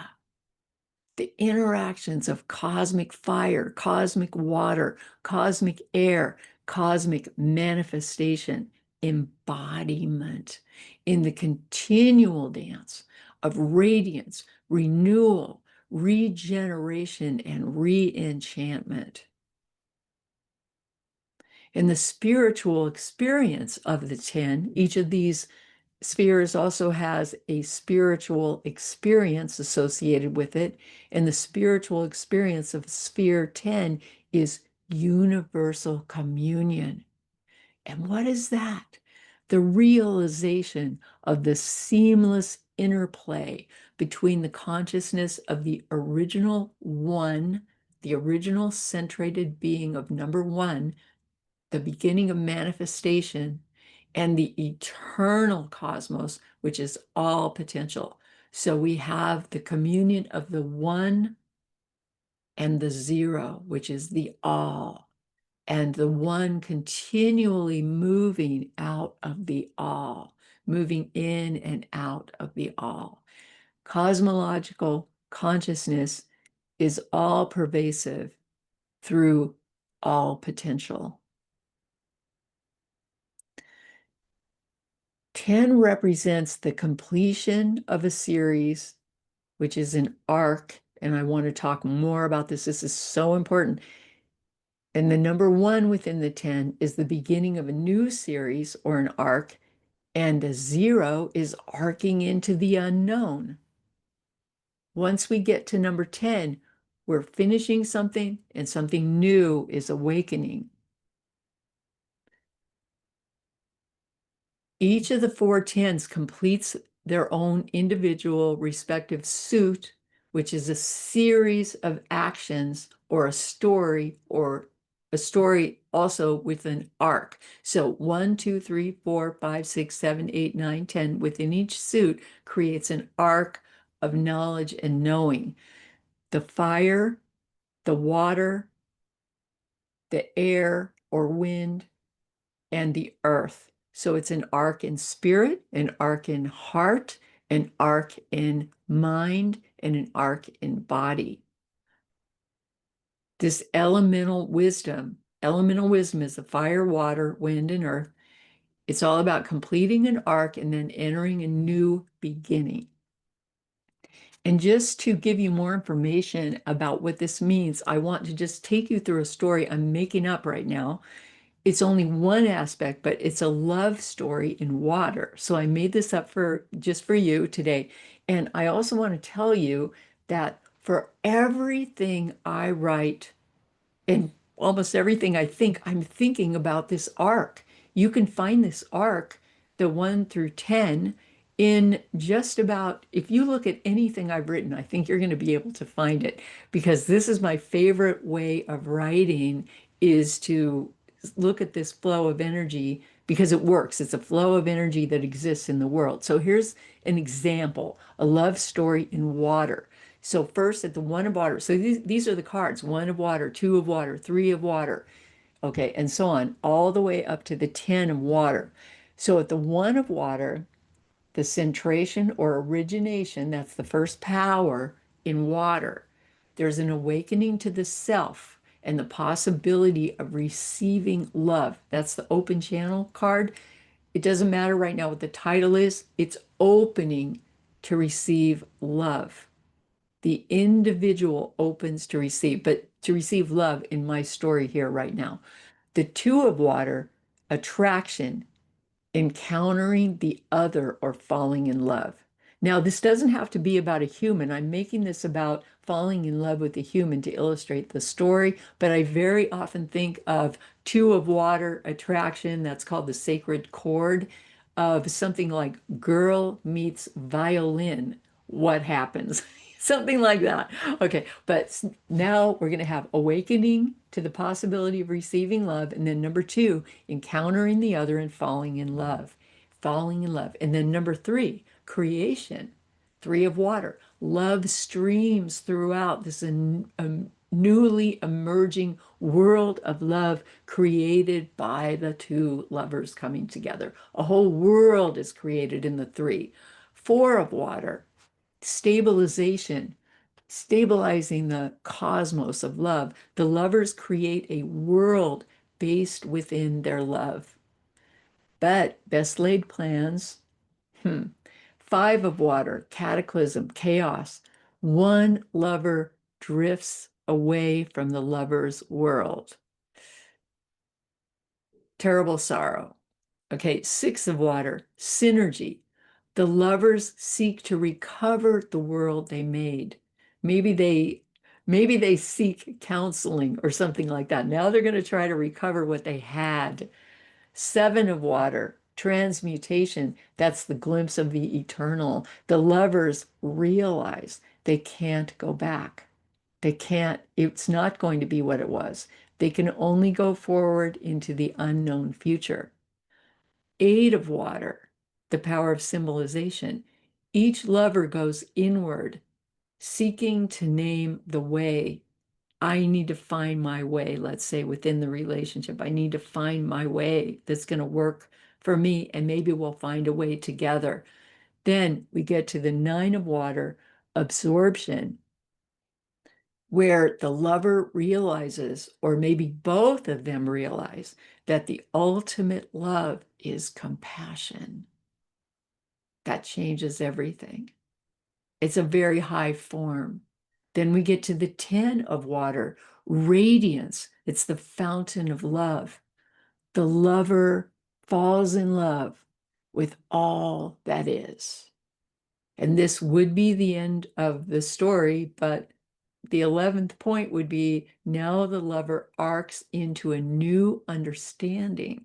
the interactions of cosmic fire, cosmic water, cosmic air, cosmic manifestation, embodiment in the continual dance of radiance, renewal, regeneration, and re-enchantment. In the spiritual experience of the 10, each of these spheres also has a spiritual experience associated with it. And the spiritual experience of sphere 10 is universal communion. And what is that? The realization of the seamless interplay between the consciousness of the original one, the original centrated being of number 1, the beginning of manifestation, and the eternal cosmos, which is all potential. So we have the communion of the 1 and the 0, which is the all, and the 1 continually moving out of the all, moving in and out of the all. Cosmological consciousness is all pervasive through all potential. 10 represents the completion of a series, which is an arc. And I want to talk more about this. This is so important. And the number 1 within the 10 is the beginning of a new series or an arc. And a 0 is arcing into the unknown. Once we get to number 10, we're finishing something and something new is awakening. Each of the four tens completes their own individual respective suit, which is a series of actions or a story also with an arc. So 1, 2, 3, 4, 5, 6, 7, 8, 9, 10 within each suit creates an arc of knowledge and knowing. The fire, the water, the air or wind, and the earth. So it's an arc in spirit, an arc in heart, an arc in mind, and an arc in body. This elemental wisdom is the fire, water, wind, and earth. It's all about completing an arc and then entering a new beginning. And just to give you more information about what this means, I want to just take you through a story I'm making up right now. It's only one aspect, but it's a love story in water. So I made this up just for you today. And I also want to tell you that for everything I write and almost everything I think, I'm thinking about this arc. You can find this arc, the 1 through 10, in just about, if you look at anything I've written, I think you're going to be able to find it, because this is my favorite way of writing, is to look at this flow of energy, because it works. It's a flow of energy that exists in the world. So here's an example, a love story in water. So first at the 1 of water, so these are the cards: 1 of water, 2 of water, 3 of water, okay, and so on, all the way up to the 10 of water. So at the 1 of water, the centration or origination, that's the first power in water. There's an awakening to the self and the possibility of receiving love. That's the open channel card. It doesn't matter right now what the title is, it's opening to receive love. The individual opens to receive, but to receive love in my story here right now. The two of water, attraction, encountering the other or falling in love. Now, this doesn't have to be about a human. I'm making this about falling in love with a human to illustrate the story, but I very often think of two of water attraction, that's called the sacred chord, of something like girl meets violin. What happens? Something like that. Okay, but now we're going to have awakening to the possibility of receiving love. And then number two, encountering the other and falling in love. Falling in love. And then number three, creation. Three of water. Love streams throughout this newly emerging world of love created by the two lovers coming together. A whole world is created in the three. Four of water, stabilization, stabilizing the cosmos of love. The lovers create a world based within their love. But best laid plans, hmm. Five of water, cataclysm, chaos. One lover drifts away from the lover's world. Terrible sorrow. Okay, six of water, synergy. The lovers seek to recover the world they made. Maybe they maybe they seek counseling or something like that. Now they're going to try to recover what they had. Seven of water, transmutation. That's the glimpse of the eternal. The lovers realize they can't go back. They can't, it's not going to be what it was. They can only go forward into the unknown future. Eight of water, the power of symbolization. Each lover goes inward, seeking to name the way. I need to find my way, let's say, within the relationship. I need to find my way that's going to work for me, and maybe we'll find a way together. Then we get to the nine of water, absorption, where the lover realizes, or maybe both of them realize, that the ultimate love is compassion. That changes everything. It's a very high form. Then we get to the 10 of water, radiance. It's the fountain of love. The lover falls in love with all that is. And this would be the end of the story, but the 11th point would be now the lover arcs into a new understanding.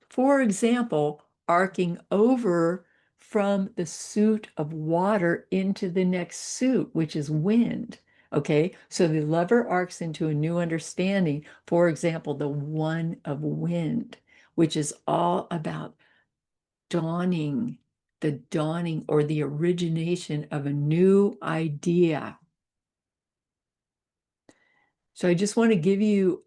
For example, arcing over from the suit of water into the next suit, which is wind. Okay, so the lover arcs into a new understanding. For example, the one of wind, which is all about dawning, the dawning or the origination of a new idea. So I just want to give you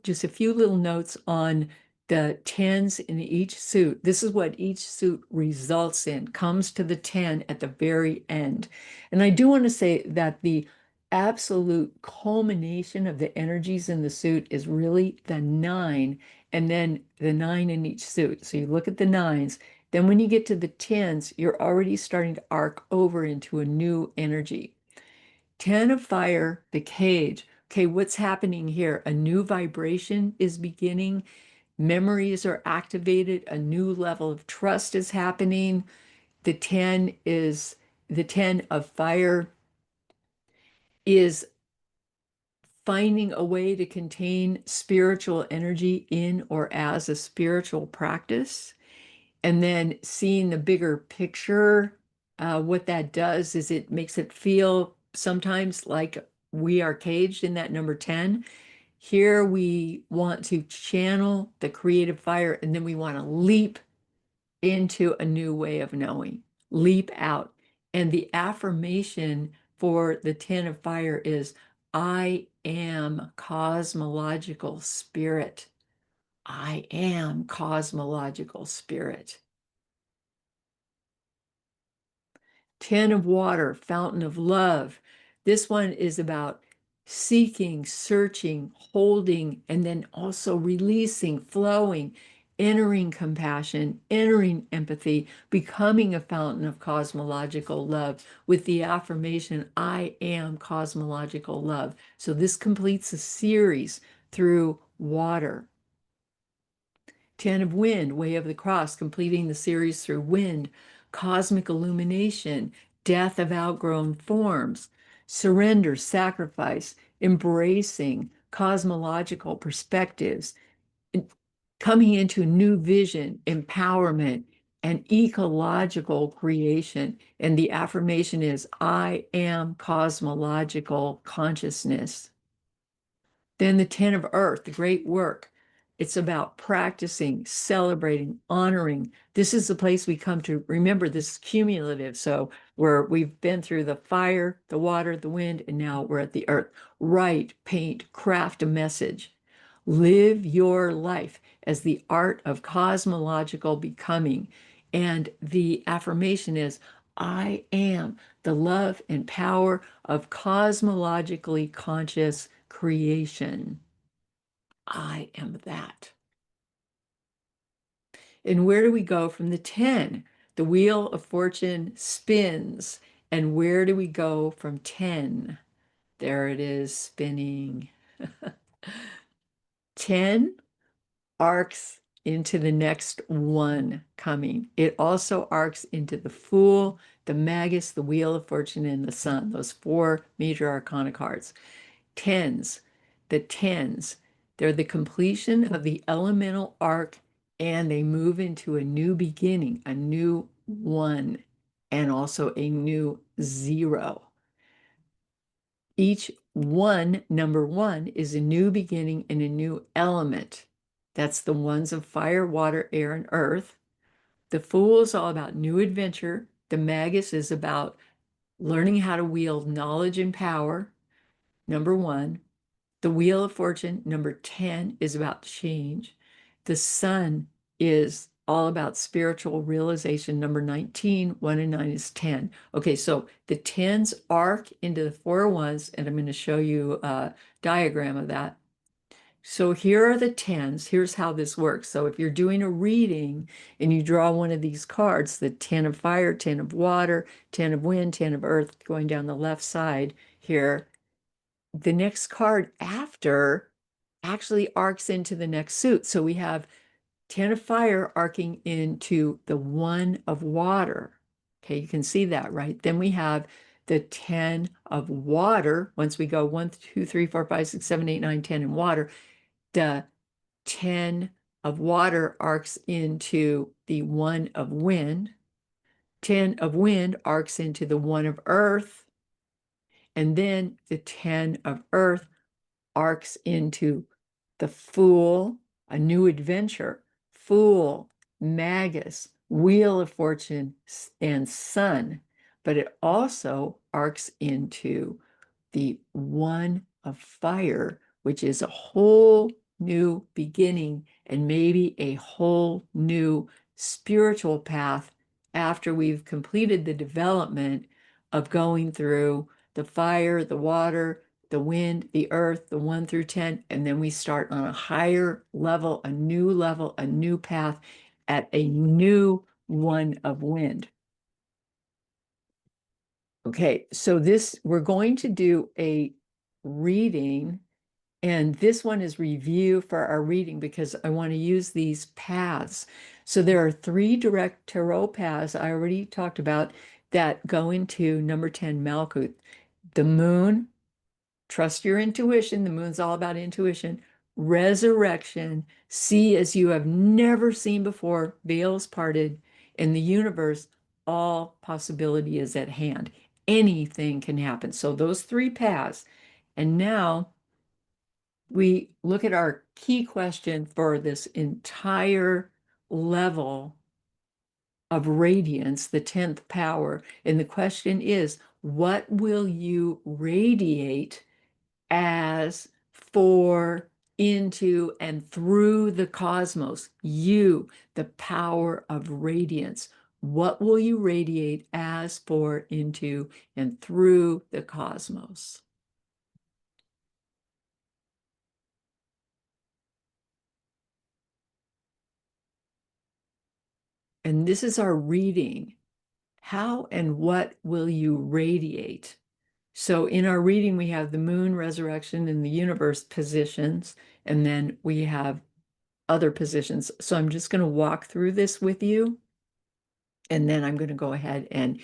just a few little notes on the 10s in each suit. This is what each suit results in, comes to the 10 at the very end. And I do want to say that the absolute culmination of the energies in the suit is really the 9, and then the 9 in each suit. So you look at the 9s, then when you get to the 10s, you're already starting to arc over into a new energy. 10 of fire, the cage. Okay, what's happening here? A new vibration is beginning. Memories are activated. A new level of trust is happening. The 10 of fire is finding a way to contain spiritual energy in or as a spiritual practice. And then seeing the bigger picture, what that does is it makes it feel sometimes like we are caged in that number 10. Here we want to channel the creative fire, and then we want to leap into a new way of knowing, leap out. And the affirmation for the 10 of fire is, I am cosmological spirit. I am cosmological spirit. 10 of water, fountain of love. This one is about seeking, searching, holding, and then also releasing, flowing, entering compassion, entering empathy, becoming a fountain of cosmological love with the affirmation, I am cosmological love. So this completes a series through water. 10 of wind, way of the cross, completing the series through wind, cosmic illumination, death of outgrown forms, surrender, sacrifice, embracing cosmological perspectives, coming into new vision, empowerment, and ecological creation. And the affirmation is, I am cosmological consciousness. Then the 10 of earth, the great work. It's about practicing, celebrating, honoring. This is the place we come to. Remember, this is cumulative. So we've been through the fire, the water, the wind, and now we're at the earth. Write, paint, craft a message. Live your life as the art of cosmological becoming. And the affirmation is, I am the love and power of cosmologically conscious creation. I am that. And where do we go from the 10? The wheel of fortune spins. And where do we go from 10? There it is spinning. 10 arcs into the next one coming. It also arcs into the Fool, the Magus, the Wheel of Fortune, and the Sun, those 4 major arcana cards. Tens, the tens, they're the completion of the elemental arc, and they move into a new beginning, a new one, and also a new 0. Each one, number 1, is a new beginning in a new element. That's the ones of fire, water, air, and earth. The Fool is all about new adventure. The Magus is about learning how to wield knowledge and power, number 1. The Wheel of Fortune, number 10, is about change. The Sun is all about spiritual realization. Number 19, 1 and 9 is 10. Okay, so the 10s arc into the 4 ones, and I'm going to show you a diagram of that. So here are the 10s. Here's how this works. So if you're doing a reading and you draw one of these cards, the 10 of fire, 10 of water, 10 of wind, 10 of earth, going down the left side here, the next card after actually arcs into the next suit. So we have 10 of fire arcing into the 1 of water. Okay, you can see that, right? Then we have the 10 of water. Once we go 1, 2, 3, 4, 5, 6, 7, 8, 9, 10 in water, the 10 of water arcs into the 1 of wind. 10 of wind arcs into the 1 of earth. And then the 10 of earth arcs into the Fool, a new adventure, Fool, Magus, Wheel of Fortune, and Sun. But it also arcs into the 1 of fire, which is a whole new beginning and maybe a whole new spiritual path after we've completed the development of going through the fire, the water, the wind, the earth, the 1 through 10, and then we start on a higher level, a new path at a new 1 of wind. Okay, so we're going to do a reading, and this one is review for our reading because I want to use these paths. So there are 3 direct tarot paths I already talked about that go into number 10, Malkuth. The moon, trust your intuition. The moon's all about intuition. Resurrection, see as you have never seen before, veils parted in the universe, all possibility is at hand. Anything can happen. So those 3 paths. And now we look at our key question for this entire level of radiance, the 10th power. And the question is, what will you radiate as, for, into, and through the cosmos? You, the power of radiance. What will you radiate as, for, into, and through the cosmos? And this is our reading. How and what will you radiate? So in our reading, we have the moon, resurrection, and the universe positions, and then we have other positions. So I'm just going to walk through this with you, and then I'm going to go ahead and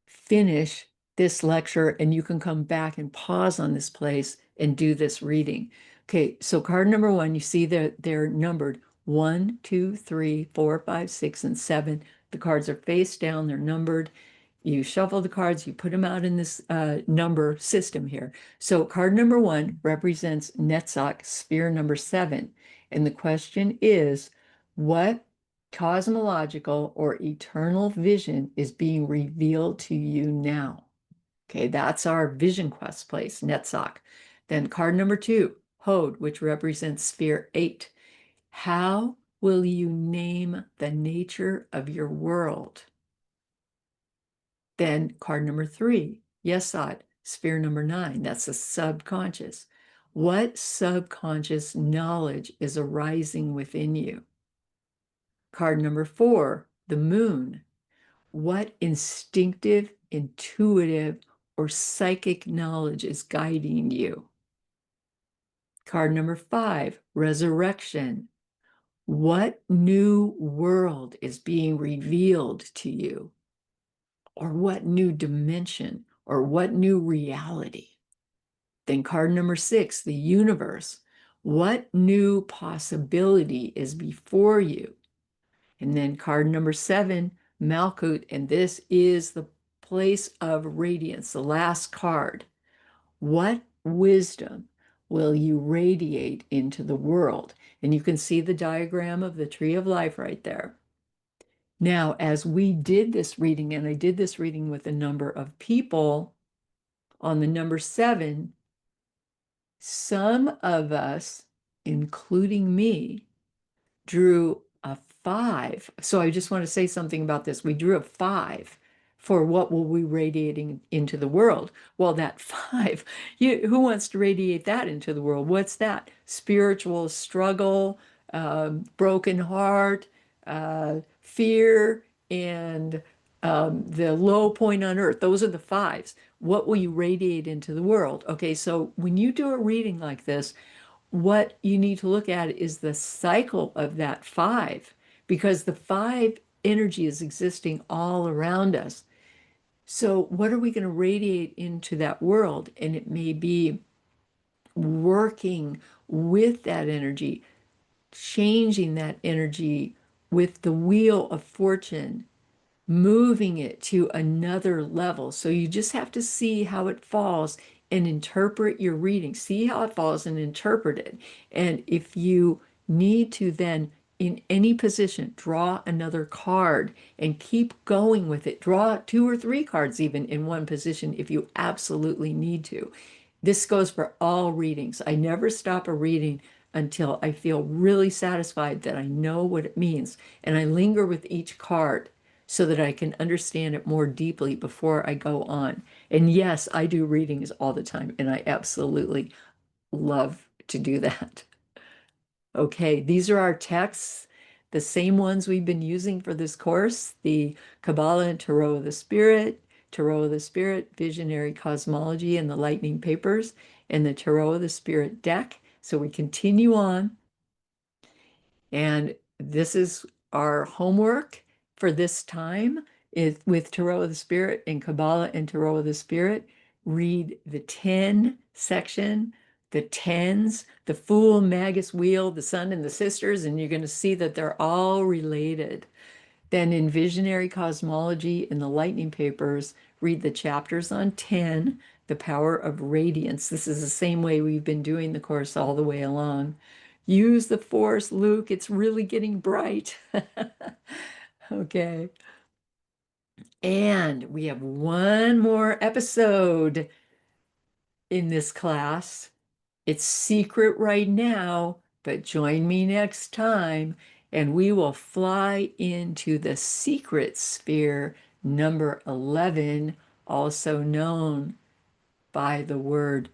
finish this lecture, and you can come back and pause on this place and do this reading. Okay, so card number one, you see that they're numbered 1, 2, 3, 4, 5, 6, and 7. The cards are face down, they're numbered. You shuffle the cards, you put them out in this number system here. So card number one represents Netzach, sphere number 7. And the question is, what cosmological or eternal vision is being revealed to you now? Okay, that's our vision quest place, Netzach. Then card number two, Hod, which represents sphere 8. How will you name the nature of your world? Then card number three, Yesod, sphere number 9. That's the subconscious. What subconscious knowledge is arising within you? Card number 4, the moon. What instinctive, intuitive, or psychic knowledge is guiding you? Card number 5, resurrection. What new world is being revealed to you? Or what new dimension? Or what new reality? Then card number 6, the universe. What new possibility is before you? And then card number 7, Malkut, and this is the place of radiance, the last card. What wisdom will you radiate into the world? And you can see the diagram of the tree of life right there. Now, as we did this reading, and I did this reading with a number of people on the number 7, some of us, including me, drew a 5. So I just want to say something about this. We drew a 5 for what will we radiating into the world. Well, that 5, who wants to radiate that into the world? What's that? Spiritual struggle, broken heart, fear, and the low point on earth. Those are the 5s. What will you radiate into the world? Okay, so when you do a reading like this, what you need to look at is the cycle of that 5, because the 5 energy is existing all around us. So what are we going to radiate into that world? And it may be working with that energy, changing that energy with the wheel of fortune, moving it to another level. So you just have to see how it falls and interpret your reading. See how it falls and interpret it. And if you need to then, in any position, draw another card and keep going with it. Draw 2 or 3 cards even in one position if you absolutely need to. This goes for all readings. I never stop a reading until I feel really satisfied that I know what it means. And I linger with each card so that I can understand it more deeply before I go on. And yes, I do readings all the time, and I absolutely love to do that. Okay, these are our texts, the same ones we've been using for this course, the Kabbalah and Tarot of the Spirit, Visionary Cosmology, and the Lightning Papers, and the Tarot of the Spirit deck. So we continue on. And this is our homework for this time is with Tarot of the Spirit and Kabbalah and Tarot of the Spirit. Read the 10 section, the tens, the Fool, Magus, Wheel, the Sun, and the Sisters, and you're going to see that they're all related. Then in Visionary Cosmology and the Lightning Papers, read the chapters on 10, the power of radiance. This is the same way we've been doing the course all the way along. Use the force, Luke. It's really getting bright. Okay. And we have one more episode in this class. It's secret right now, but join me next time. and we will fly into the secret sphere number 11, also known by the word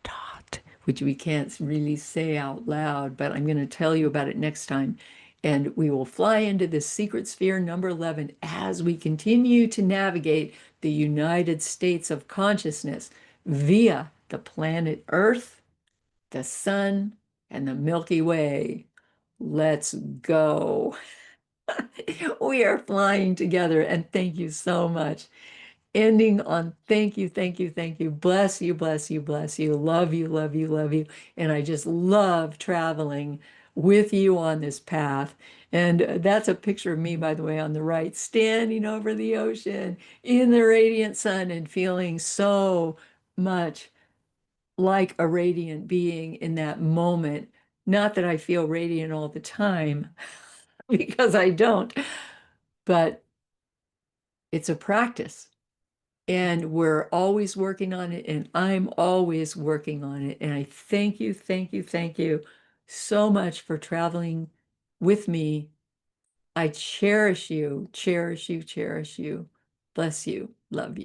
dot, which we can't really say out loud, but I'm going to tell you about it next time. And we will fly into this secret sphere number 11 as we continue to navigate the United States of consciousness via the planet Earth, the sun, and the Milky Way. Let's go. We are flying together, and thank you so much. Ending on thank you, thank you, thank you. Bless you, bless you, bless you. Love you, love you, love you. And I just love traveling with you on this path. And that's a picture of me, by the way, on the right, standing over the ocean in the radiant sun and feeling so much like a radiant being in that moment. Not that I feel radiant all the time, because I don't, but it's a practice. And we're always working on it, and I'm always working on it. And I thank you, thank you, thank you so much for traveling with me. I cherish you, cherish you, cherish you. Bless you, love you.